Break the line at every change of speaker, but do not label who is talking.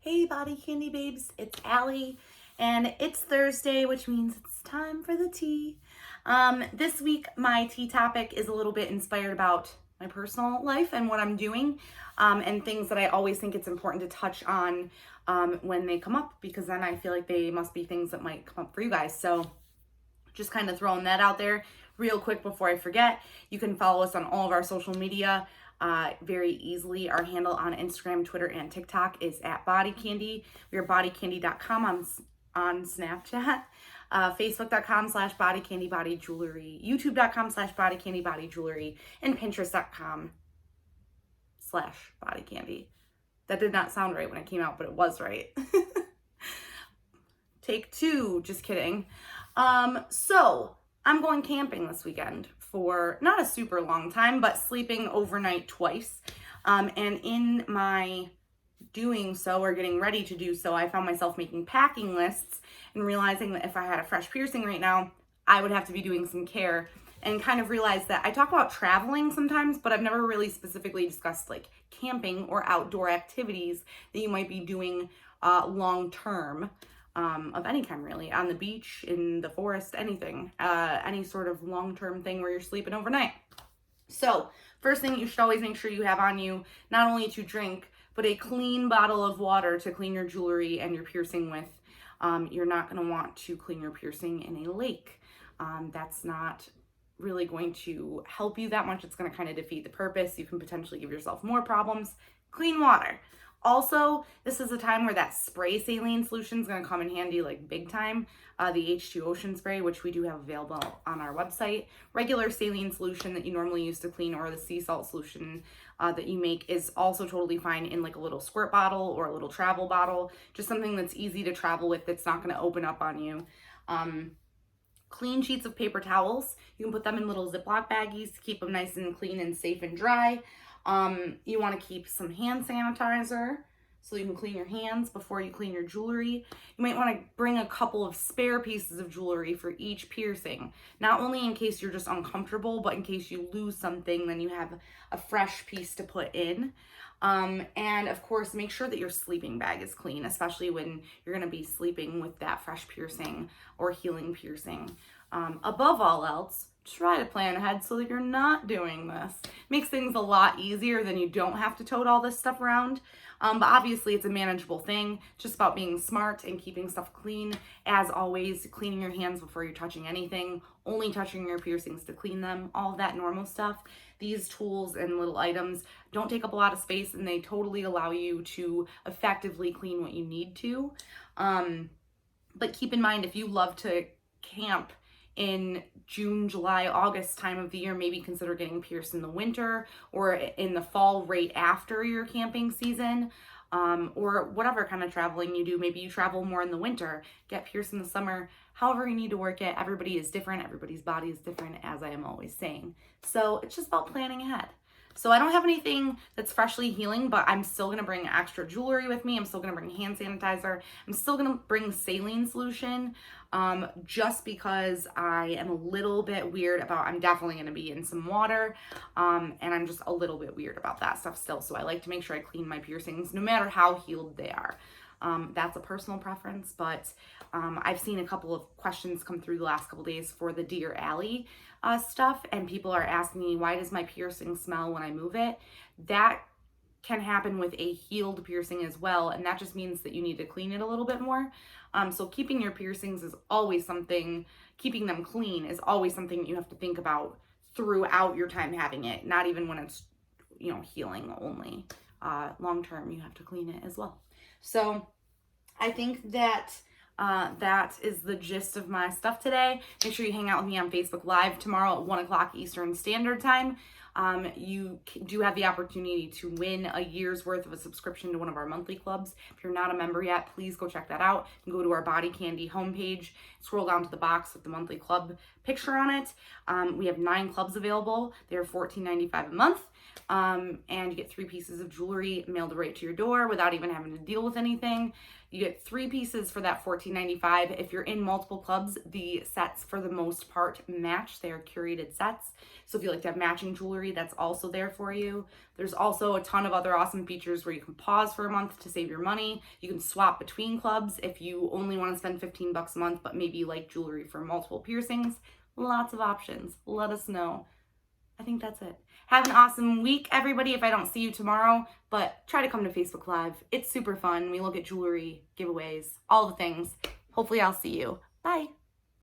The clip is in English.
Hey Body Candy babes, it's Allie, and it's Thursday, which means it's time for the tea. This week my tea topic is a little bit inspired about my personal life and what I'm doing, and things that I always think it's important to touch on when they come up, because then I feel like they must be things that might come up for you guys. So just kind of throwing that out there real quick before I forget. You can follow us on all of our social media very easily. Our handle on Instagram, Twitter, and TikTok is at BodyCandy. We are bodycandy.com on Snapchat, facebook.com/bodycandybodyjewelry, youtube.com/bodycandybodyjewelry, and pinterest.com/bodycandy. That did not sound right when it came out, but it was right. Take two, just kidding. So I'm going camping this weekend for not a super long time, but sleeping overnight twice. And in my doing so, or getting ready to do so, I found myself making packing lists and realizing that if I had a fresh piercing right now, I would have to be doing some care, and kind of realized that I talk about traveling sometimes, but I've never really specifically discussed like camping or outdoor activities that you might be doing long term. Of any kind, really, on the beach, in the forest, anything, any sort of long-term thing where you're sleeping overnight. So first thing you should always make sure you have on you, not only to drink, but a clean bottle of water to clean your jewelry and your piercing with. You're not going to want to clean your piercing in a lake. That's not really going to help you that much. It's going to kind of defeat the purpose. You can potentially give yourself more problems. Clean water. Also, this is a time where that spray saline solution is going to come in handy, like big time. The H2 Ocean Spray, which we do have available on our website. Regular saline solution that you normally use to clean, or the sea salt solution that you make, is also totally fine in like a little squirt bottle or a little travel bottle. Just something that's easy to travel with, that's not going to open up on you. Clean sheets of paper towels. You can put them in little Ziploc baggies to keep them nice and clean and safe and dry. You want to keep some hand sanitizer so you can clean your hands before you clean your jewelry. You might want to bring a couple of spare pieces of jewelry for each piercing, not only in case you're just uncomfortable, but in case you lose something, then you have a fresh piece to put in. And of course, make sure that your sleeping bag is clean, especially when you're going to be sleeping with that fresh piercing or healing piercing. Above all else, try to plan ahead so that you're not doing this. Makes things a lot easier, than you don't have to tote all this stuff around. But obviously it's a manageable thing. It's just about being smart and keeping stuff clean. As always, cleaning your hands before you're touching anything, only touching your piercings to clean them, all of that normal stuff. These tools and little items don't take up a lot of space, and they totally allow you to effectively clean what you need to. But keep in mind, if you love to camp in June, July, August time of the year, maybe consider getting pierced in the winter or in the fall right after your camping season, or whatever kind of traveling you do. Maybe you travel more in the winter, get pierced in the summer. However you need to work it. Everybody is different. Everybody's body is different, as I am always saying. So it's just about planning ahead. So I don't have anything that's freshly healing, but I'm still going to bring extra jewelry with me. I'm still going to bring hand sanitizer. I'm still going to bring saline solution, just because I am a little bit weird about, I'm definitely going to be in some water, and I'm just a little bit weird about that stuff still. So I like to make sure I clean my piercings no matter how healed they are. That's a personal preference, but I've seen a couple of questions come through the last couple days for the Dear Allie stuff, and people are asking me, why does my piercing smell when I move it? That can happen with a healed piercing as well, and that just means that you need to clean it a little bit more. So keeping your piercings is always something, keeping them clean is always something you have to think about throughout your time having it, not even when it's, healing only. Long term, you have to clean it as well. So I think that that is the gist of my stuff today. Make sure you hang out with me on Facebook Live tomorrow at 1 o'clock Eastern Standard Time. You do have the opportunity to win a year's worth of a subscription to one of our monthly clubs. If you're not a member yet, please go check that out. You can go to our BodyCandy homepage, scroll down to the box with the monthly club picture on it. We have 9 clubs available. They're $14.95 a month. And you get 3 pieces of jewelry mailed right to your door without even having to deal with anything. You get 3 pieces for that $14.95. If you're in multiple clubs, the sets for the most part match. They are curated sets. So if you like to have matching jewelry, that's also there for you. There's also a ton of other awesome features where you can pause for a month to save your money. You can swap between clubs if you only want to spend $15 a month, but maybe you like jewelry for multiple piercings. Lots of options. Let us know. I think that's it. Have an awesome week, everybody, if I don't see you tomorrow, but try to come to Facebook Live. It's super fun. We look at jewelry, giveaways, all the things. Hopefully I'll see you. Bye.